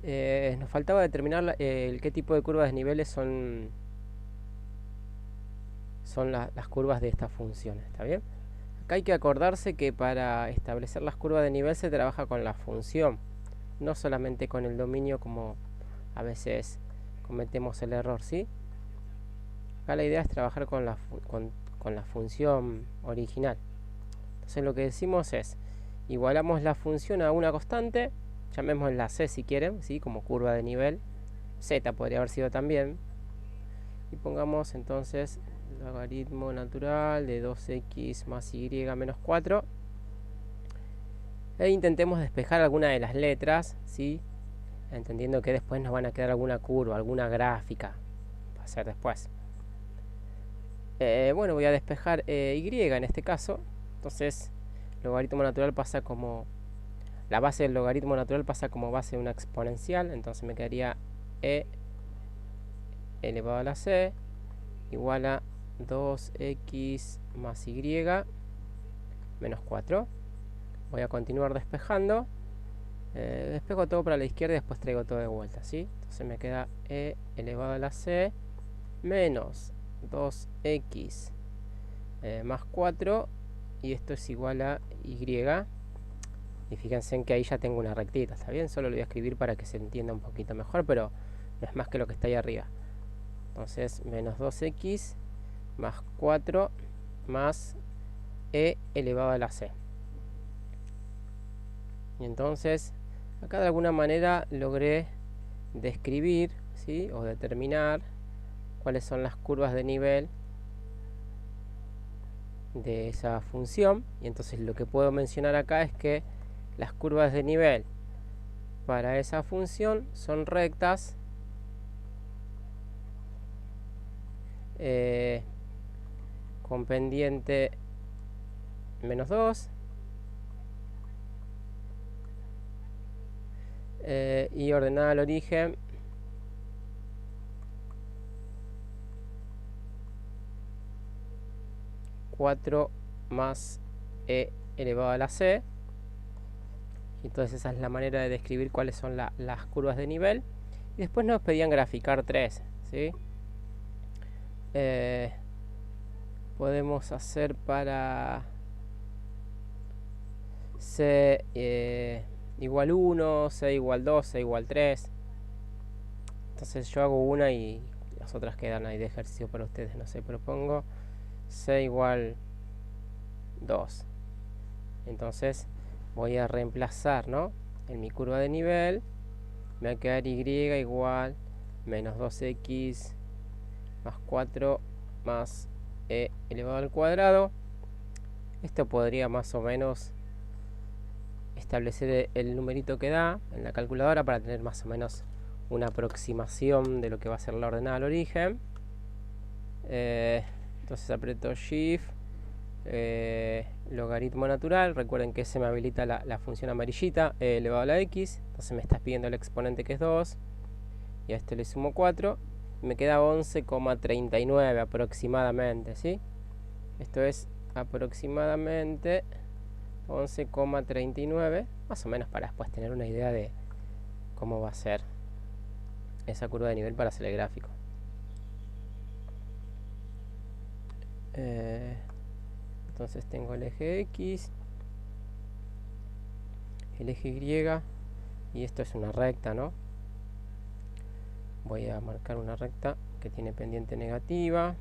Nos faltaba determinar qué tipo de curvas de niveles son las curvas de esta función, ¿está bien? Acá hay que acordarse que para establecer las curvas de nivel se trabaja con la función, no solamente con el dominio como a veces cometemos el error, ¿sí? Acá la idea es trabajar con la función original. Entonces lo que decimos es, igualamos la función a una constante, llamémosla c si quieren, ¿sí? Como curva de nivel, z podría haber sido también, y pongamos entonces logaritmo natural de 2x más y menos 4, e intentemos despejar alguna de las letras, ¿sí? Entendiendo que después nos van a quedar alguna curva, alguna gráfica para hacer después. Bueno, voy a despejar y en este caso. Entonces, logaritmo natural pasa como... La base del logaritmo natural pasa como base de una exponencial. Entonces me quedaría e elevado a la c igual a 2x más y menos 4. Voy a continuar despejando. Despejo todo para la izquierda y después traigo todo de vuelta, ¿sí? Entonces me queda e elevado a la c menos 2x más 4, y esto es igual a y. Y fíjense en que ahí ya tengo una rectita, ¿está bien? Solo lo voy a escribir para que se entienda un poquito mejor, pero no es más que lo que está ahí arriba. Entonces, menos 2x más 4 más e elevado a la c. Y entonces, acá de alguna manera logré describir, ¿sí? O determinar cuáles son las curvas de nivel de esa función. Y entonces lo que puedo mencionar acá es que las curvas de nivel para esa función son rectas con pendiente menos 2 y ordenada al origen (4 más e elevado a la c). Entonces esa es la manera de describir cuáles son las curvas de nivel. Y después nos pedían graficar 3, ¿sí? Podemos hacer para c igual 1, c igual 2, c igual 3. Entonces yo hago una y las otras quedan ahí de ejercicio para ustedes. No sé, propongo c igual 2. Entonces voy a reemplazar, ¿no? En mi curva de nivel me va a quedar y igual menos 2x más 4 más e elevado al cuadrado. Esto podría más o menos establecer el numerito que da en la calculadora para tener más o menos una aproximación de lo que va a ser la ordenada al origen. Entonces aprieto Shift, logaritmo natural. Recuerden que se me habilita la función amarillita, elevado a la x. Entonces me está pidiendo el exponente, que es 2, y a este le sumo 4. Me queda 11,39 aproximadamente, ¿sí? Esto es aproximadamente 11,39, más o menos, para después tener una idea de cómo va a ser esa curva de nivel para hacer el gráfico. Entonces tengo el eje X, el eje Y, y esto es una recta, ¿no? Voy a marcar una recta que tiene pendiente negativa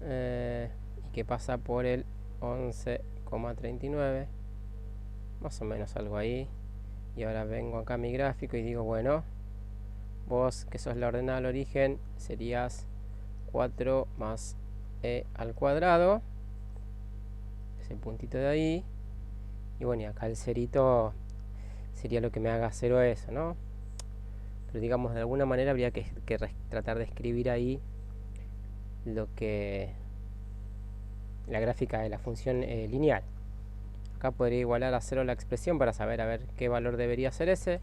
y que pasa por el 11,39, más o menos algo ahí. Y ahora vengo acá a mi gráfico y digo, bueno, vos que sos la ordenada al origen serías 4 más e al cuadrado, ese puntito de ahí. Y bueno, y acá el cerito sería lo que me haga 0 eso, ¿no? Pero digamos, de alguna manera habría que tratar de escribir ahí lo que... la gráfica de la función lineal. Acá podría igualar a 0 la expresión para saber a ver qué valor debería ser ese.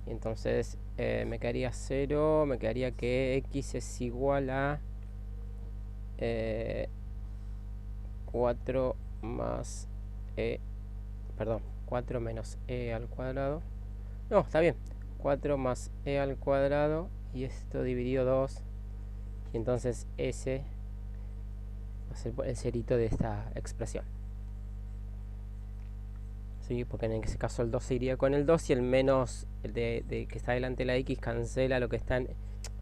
Y entonces me quedaría 0, me quedaría que x es igual a 4 más e, perdón, 4 menos e al cuadrado. No, está bien. 4 más e al cuadrado y esto dividido 2. Y entonces ese va a ser el cerito de esta expresión. ¿Sí? Porque en ese caso el 2 se iría con el 2 y el menos de que está delante de la x cancela lo que está en...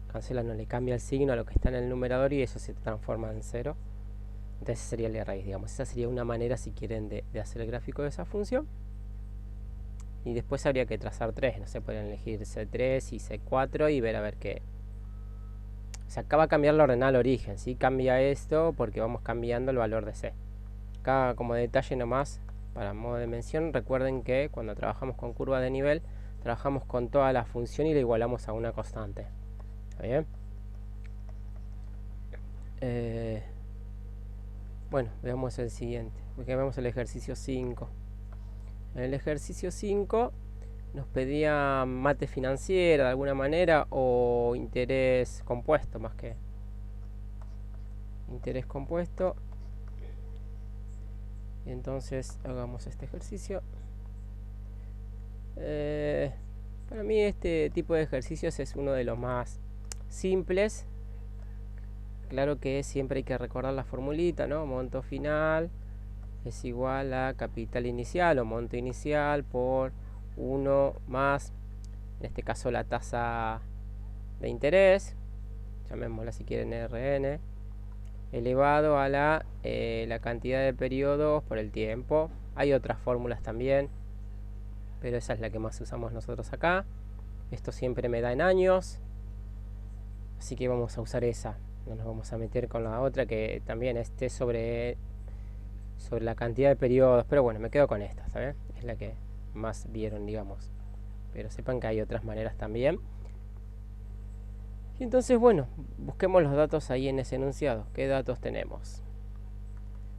Cancela, no le cambia el signo a lo que está en el numerador y eso se transforma en 0. Entonces sería la raíz, digamos. Esa sería una manera, si quieren, de hacer el gráfico de esa función. Y después habría que trazar 3. No sé, podrían elegir C3 y C4 y ver a ver qué. O sea, acá va a cambiar la ordenada al origen. ¿Sí? Cambia esto porque vamos cambiando el valor de C. Acá, como detalle nomás, para modo de mención, recuerden que cuando trabajamos con curva de nivel, trabajamos con toda la función y la igualamos a una constante. ¿Está bien? Bueno, veamos el siguiente. Porque vemos el ejercicio 5. En el ejercicio 5 nos pedía mate financiera de alguna manera o interés compuesto más que interés compuesto. Entonces hagamos este ejercicio. Para mí este tipo de ejercicios es uno de los más simples. Claro que siempre hay que recordar la formulita, ¿no? Monto final es igual a capital inicial o monto inicial por 1 más, en este caso, la tasa de interés, llamémosla si quieren RN, elevado a la cantidad de periodos por el tiempo. Hay otras fórmulas también, pero esa es la que más usamos nosotros acá. Esto siempre me da en años, así que vamos a usar esa. No nos vamos a meter con la otra que también esté sobre la cantidad de periodos, pero bueno, me quedo con esta, ¿sabes? Es la que más vieron, digamos. Pero sepan que hay otras maneras también. Y entonces, bueno, busquemos los datos ahí en ese enunciado. ¿Qué datos tenemos?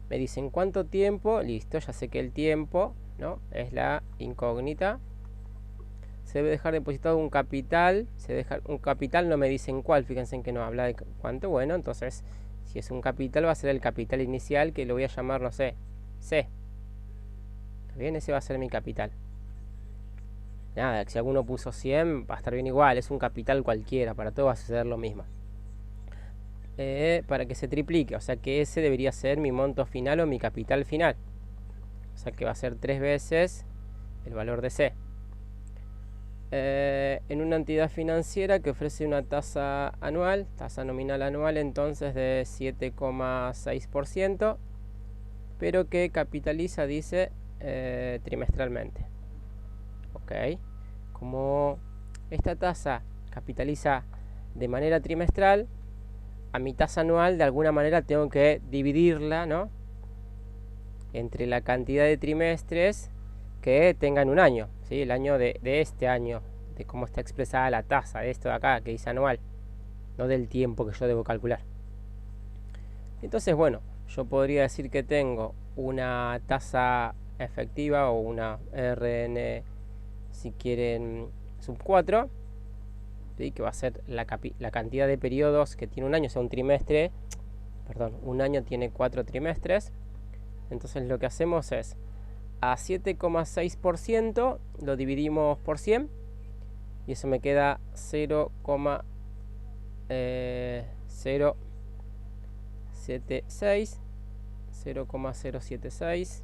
Me dicen cuánto tiempo, listo, ya sé que el tiempo, ¿no? Es la incógnita. Se debe dejar depositado un capital. Se deja un capital, no me dicen cuál, fíjense en que no habla de cuánto. Bueno, entonces, si es un capital, va a ser el capital inicial, que lo voy a llamar, no sé, C. ¿Está bien? Ese va a ser mi capital. Nada, si alguno puso 100, va a estar bien igual, es un capital cualquiera, para todo va a suceder lo mismo. Para que se triplique, o sea que ese debería ser mi monto final o mi capital final. O sea que va a ser 3 veces el valor de C. En una entidad financiera que ofrece una tasa anual, tasa nominal anual entonces de 7,6%, pero que capitaliza, dice, trimestralmente. Ok, como esta tasa capitaliza de manera trimestral, a mi tasa anual de alguna manera tengo que dividirla, ¿no?, entre la cantidad de trimestres que tengan un año, ¿sí? El año de este año, de cómo está expresada la tasa de esto de acá que dice anual, no del tiempo que yo debo calcular. Entonces, bueno, yo podría decir que tengo una tasa efectiva o una RN, si quieren, sub 4, ¿sí?, que va a ser la cantidad de periodos que tiene un año, o sea, un trimestre, perdón, un año tiene 4 trimestres. Entonces lo que hacemos es, a 7,6% lo dividimos por 100 y eso me queda 0,076. 0,076.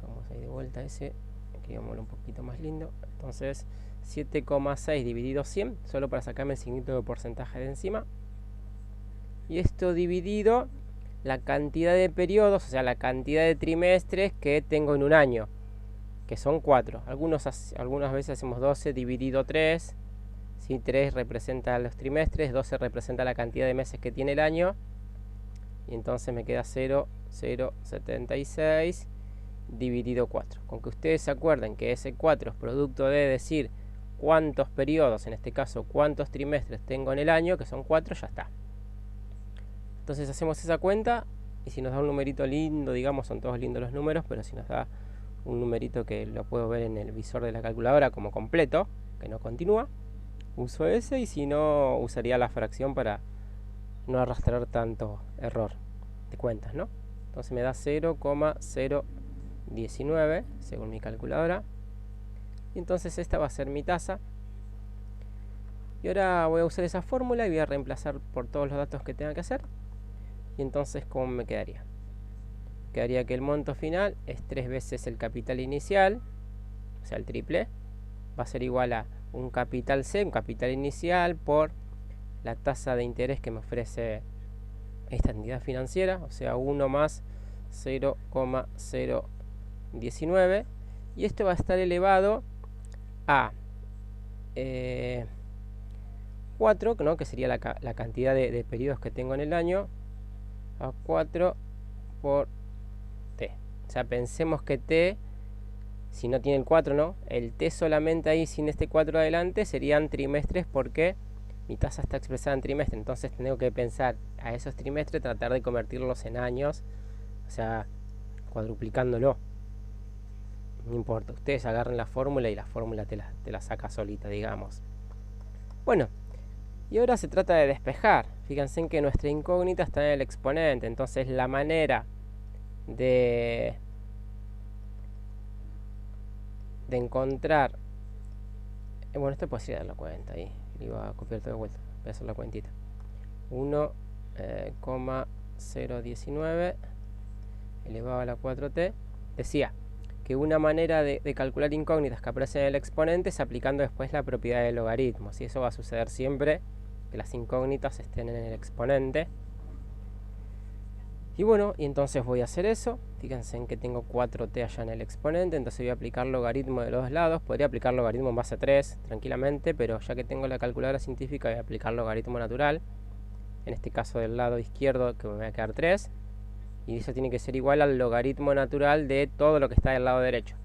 Vamos a ir de vuelta a ese, escribámoslo un poquito más lindo. Entonces 7,6 dividido 100, solo para sacarme el signito de porcentaje de encima. Y esto dividido la cantidad de periodos, o sea, la cantidad de trimestres que tengo en un año, que son 4. Algunas veces hacemos 12 dividido 3. ¿Sí? 3 representa los trimestres, 12 representa la cantidad de meses que tiene el año. Y entonces me queda 0,076 dividido 4. Con que ustedes se acuerden que ese 4 es producto de decir cuántos periodos, en este caso cuántos trimestres tengo en el año, que son 4, ya está. Entonces hacemos esa cuenta y si nos da un numerito lindo, digamos, son todos lindos los números, pero si nos da un numerito que lo puedo ver en el visor de la calculadora como completo, que no continúa, uso ese, y si no, usaría la fracción para no arrastrar tanto error de cuentas, ¿no? Entonces me da 0,019 según mi calculadora. Y entonces esta va a ser mi tasa. Y ahora voy a usar esa fórmula y voy a reemplazar por todos los datos que tenga que hacer. Y entonces, ¿cómo me quedaría? Quedaría que el monto final es 3 veces el capital inicial, o sea, el triple. Va a ser igual a un capital C, un capital inicial, por la tasa de interés que me ofrece esta entidad financiera, o sea, 1 más 0,019. Y esto va a estar elevado a 4, ¿no? Que sería la cantidad de periodos que tengo en el año, a 4 por T. O sea, pensemos que T, si no tiene el 4, ¿no? El T solamente ahí sin este 4 adelante serían trimestres, porque mi tasa está expresada en trimestre. Entonces tengo que pensar a esos trimestres, tratar de convertirlos en años, o sea, cuadruplicándolo. No importa, ustedes agarren la fórmula y la fórmula te la saca solita, digamos. Bueno, y ahora se trata de despejar. Fíjense en que nuestra incógnita está en el exponente. Entonces la manera de encontrar... bueno, esto podría dar la cuenta ahí. Iba a copiar todo de vuelta. Voy a hacer la cuentita. 1,019 elevado a la 4t. Decía que una manera de calcular incógnitas que aparecen en el exponente es aplicando después la propiedad del logaritmo. Si eso va a suceder siempre, que las incógnitas estén en el exponente. Y bueno, y entonces voy a hacer eso. Fíjense en que tengo 4t allá en el exponente, entonces voy a aplicar logaritmo de los dos lados. Podría aplicar logaritmo en base 3 tranquilamente, pero ya que tengo la calculadora científica voy a aplicar logaritmo natural. En este caso del lado izquierdo, que me va a quedar 3. Y eso tiene que ser igual al logaritmo natural de todo lo que está del lado derecho.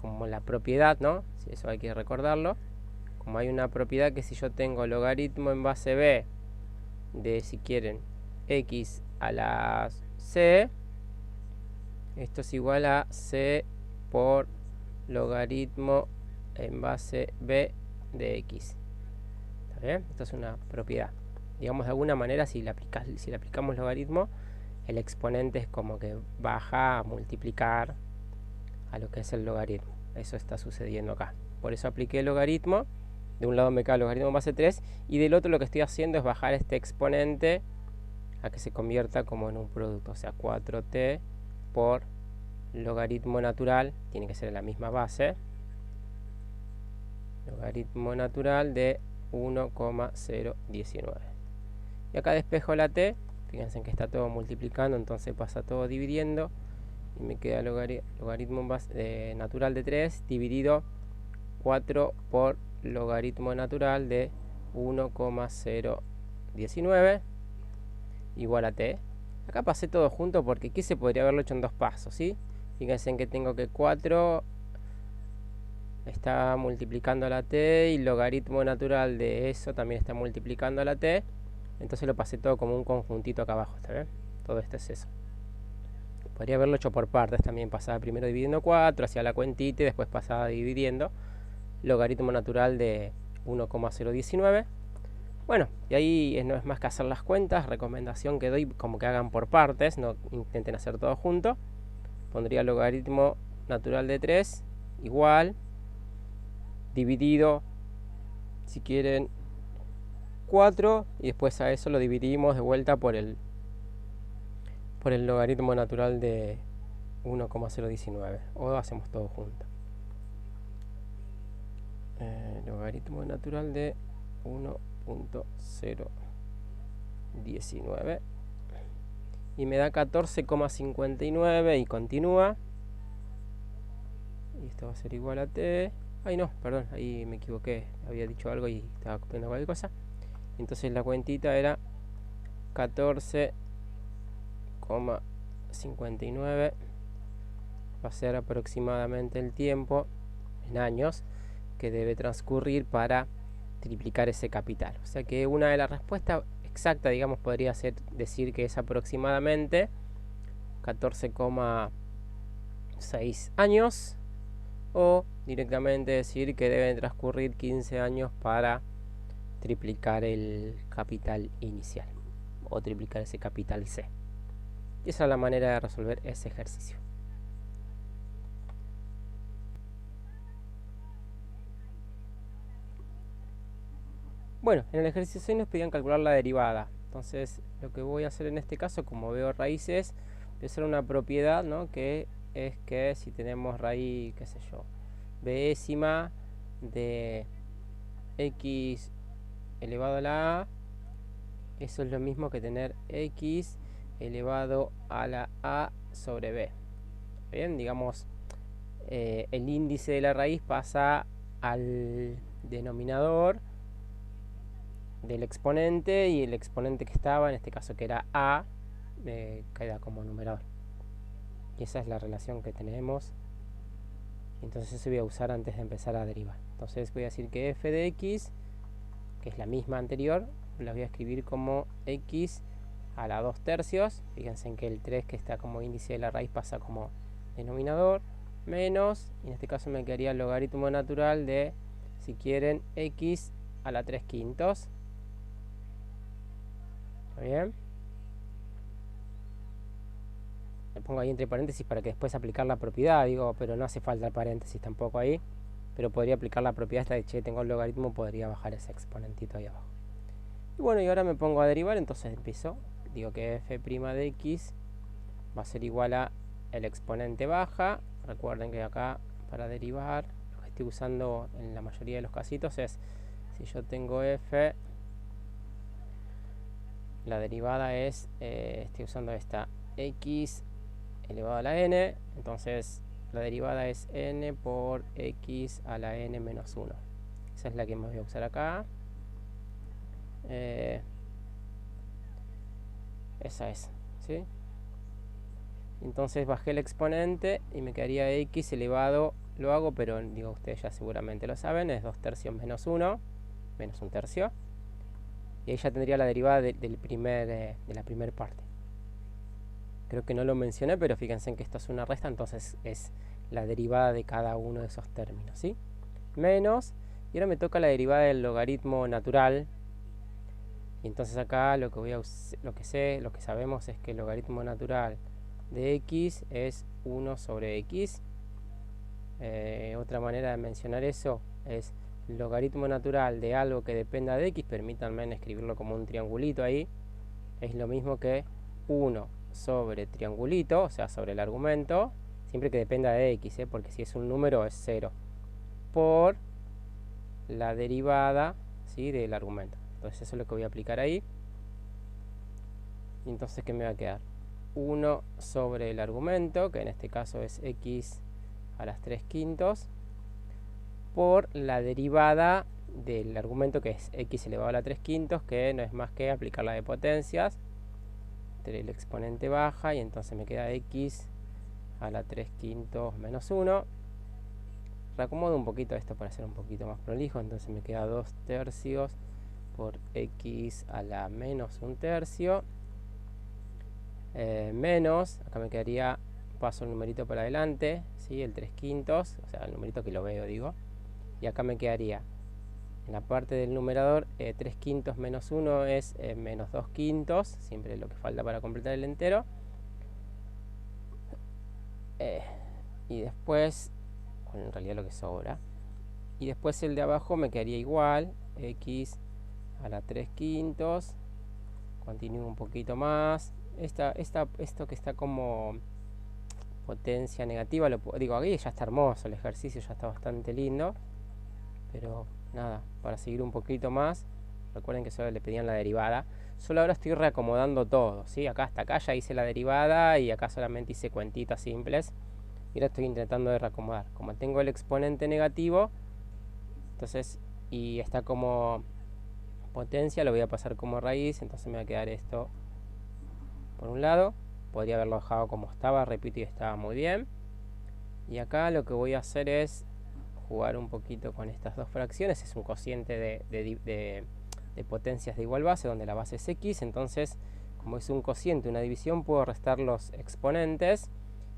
Como la propiedad, ¿no? Si eso hay que recordarlo. Como hay una propiedad que si yo tengo logaritmo en base b de, si quieren, x a la c, esto es igual a c por logaritmo en base b de x. ¿Está bien? Esto es una propiedad. Digamos, de alguna manera, si le aplicamos logaritmo, el exponente es como que baja a multiplicar a lo que es el logaritmo. Eso está sucediendo acá. Por eso apliqué el logaritmo. De un lado me cae el logaritmo en base 3 y del otro lo que estoy haciendo es bajar este exponente a que se convierta como en un producto. O sea, 4t por logaritmo natural, tiene que ser en la misma base, logaritmo natural de 1,019. Y acá despejo la t. Fíjense que está todo multiplicando, entonces pasa todo dividiendo. Y me queda logaritmo natural de 3 dividido 4 por logaritmo natural de 1,019 igual a t. Acá pasé todo junto porque aquí se podría haberlo hecho en 2 pasos, ¿sí? Fíjense en que tengo que 4 está multiplicando a la t y logaritmo natural de eso también está multiplicando a la t. Entonces lo pasé todo como un conjuntito acá abajo, ¿está bien? Todo esto es eso. Podría haberlo hecho por partes también. Pasaba primero dividiendo 4, hacía la cuentita y después pasaba dividiendo logaritmo natural de 1,019. Bueno, y ahí no es más que hacer las cuentas. Recomendación que doy, como que hagan por partes, no intenten hacer todo junto. Pondría logaritmo natural de 3 igual, dividido, si quieren, 4, y después a eso lo dividimos de vuelta por el logaritmo natural de 1,019, o hacemos todo junto. Logaritmo natural de 1,019 y me da 14,59 y continúa. Y esto va a ser igual a t. Ay, no, perdón, ahí me equivoqué, había dicho algo y estaba copiando cualquier cosa. Entonces la cuentita era 14,59. Va a ser aproximadamente el tiempo en años que debe transcurrir para triplicar ese capital. O sea que una de las respuestas exactas, digamos, podría ser decir que es aproximadamente 14,6 años, o directamente decir que deben transcurrir 15 años para triplicar el capital inicial o triplicar ese capital C. Y esa es la manera de resolver ese ejercicio. Bueno, en el ejercicio 6 nos pedían calcular la derivada. Entonces, lo que voy a hacer en este caso, como veo raíces, voy a hacer una propiedad, ¿no? Que es que si tenemos raíz, qué sé yo, décima de x elevado a la a, eso es lo mismo que tener x elevado a la a sobre b. Bien, digamos, el índice de la raíz pasa al denominador del exponente y el exponente que estaba, en este caso que era a, queda como numerador. Y esa es la relación que tenemos. Entonces eso voy a usar antes de empezar a derivar. Entonces voy a decir que f de x, que es la misma anterior, la voy a escribir como x a la 2 tercios. Fíjense en que el 3 que está como índice de la raíz pasa como denominador, menos, y en este caso me quedaría el logaritmo natural de, si quieren, x a la 3 quintos. ¿Está bien? Le pongo ahí entre paréntesis para que después aplicar la propiedad, digo, pero no hace falta el paréntesis tampoco ahí. Pero podría aplicar la propiedad esta de, che, tengo el logaritmo, podría bajar ese exponentito ahí abajo. Y bueno, y ahora me pongo a derivar, entonces empiezo. Digo que f' de x va a ser igual a el exponente baja. Recuerden que acá, para derivar, lo que estoy usando en la mayoría de los casitos es, si yo tengo f, la derivada es, estoy usando esta x elevado a la n, entonces la derivada es n por x a la n menos 1. Esa es la que me voy a usar acá. Esa es, ¿sí? Entonces bajé el exponente y me quedaría x elevado, lo hago, pero digo, ustedes ya seguramente lo saben, es 2 tercios menos 1, menos 1 tercio. Y ahí ya tendría la derivada de la primera parte. Creo que no lo mencioné, pero fíjense en que esto es una resta, entonces es la derivada de cada uno de esos términos, ¿sí? Menos, y ahora me toca la derivada del logaritmo natural. Y entonces acá lo que sabemos es que el logaritmo natural de x es 1 sobre x. Otra manera de mencionar eso es el logaritmo natural de algo que dependa de x, permítanme escribirlo como un triangulito ahí, es lo mismo que 1 sobre triangulito, o sea, sobre el argumento, siempre que dependa de x, porque si es un número es 0, por la derivada, ¿sí?, del argumento. Entonces eso es lo que voy a aplicar ahí. Y entonces, ¿qué me va a quedar? 1 sobre el argumento, que en este caso es x a las 3 quintos, por la derivada del argumento, que es x elevado a la 3 quintos, que no es más que aplicar la de potencias. El exponente baja y entonces me queda x a la 3 quintos menos 1. Reacomodo un poquito esto para hacer un poquito más prolijo, entonces me queda 2 tercios por x a la menos 1 tercio, menos, acá me quedaría, paso el numerito para adelante, ¿sí?, el 3 quintos, o sea, el numerito que lo veo, digo, y acá me quedaría en la parte del numerador, 3 quintos menos 1 es menos 2 quintos, siempre lo que falta para completar el entero. Y después, bueno, en realidad lo que sobra. Y después el de abajo me quedaría igual, x a la 3 quintos. Continúo un poquito más. Esto que está como potencia negativa, digo, aquí ya está hermoso el ejercicio, ya está bastante lindo. Pero nada, para seguir un poquito más, recuerden que solo le pedían la derivada. Solo ahora estoy reacomodando todo, ¿sí? Acá hasta acá ya hice la derivada y acá solamente hice cuentitas simples. Y ahora estoy intentando de reacomodar. Como tengo el exponente negativo, entonces, y está como potencia, lo voy a pasar como raíz, entonces me va a quedar esto por un lado. Podría haberlo dejado como estaba, repito, y estaba muy bien. Y acá lo que voy a hacer es jugar un poquito con estas dos fracciones. Es un cociente de potencias de igual base, donde la base es x. Entonces, como es un cociente, una división, puedo restar los exponentes.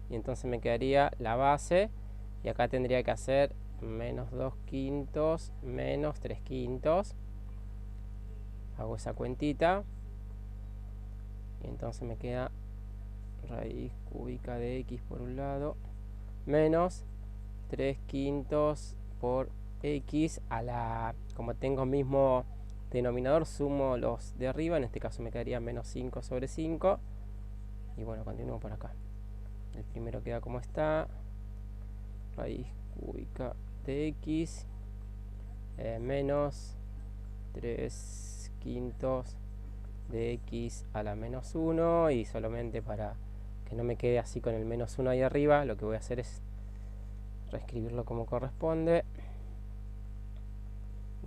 Y entonces me quedaría la base. Y acá tendría que hacer menos 2 quintos menos 3 quintos. Hago esa cuentita. Y entonces me queda raíz cúbica de x por un lado, menos 3 quintos por x a la, como tengo mismo denominador sumo los de arriba, en este caso me quedaría menos 5 sobre 5. Y bueno, continúo por acá. El primero queda como está. Raíz cúbica de x menos 3 quintos de x a la menos 1. Y solamente para que no me quede así con el menos 1 ahí arriba, lo que voy a hacer es reescribirlo como corresponde.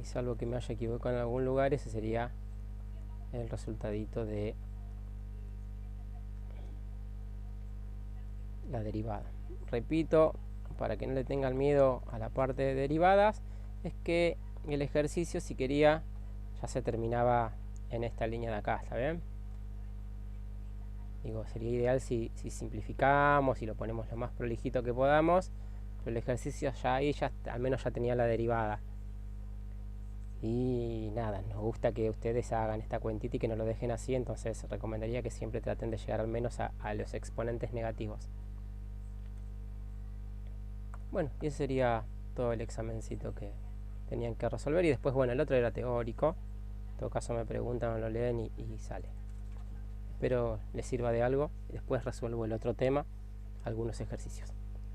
Y salvo que me haya equivocado en algún lugar, ese sería el resultadito de la derivada. Repito, para que no le tengan miedo a la parte de derivadas, es que el ejercicio, si quería, ya se terminaba en esta línea de acá, ¿está bien? Digo, sería ideal si simplificamos y lo ponemos lo más prolijito que podamos, pero el ejercicio ya ahí al menos ya tenía la derivada. Y nada, nos gusta que ustedes hagan esta cuentita y que no lo dejen así, entonces recomendaría que siempre traten de llegar al menos a los exponentes negativos. Bueno, y ese sería todo el examencito que tenían que resolver. Y después, bueno, el otro era teórico. En todo caso me preguntan, lo leen y sale. Espero les sirva de algo. Y después resuelvo el otro tema, algunos ejercicios.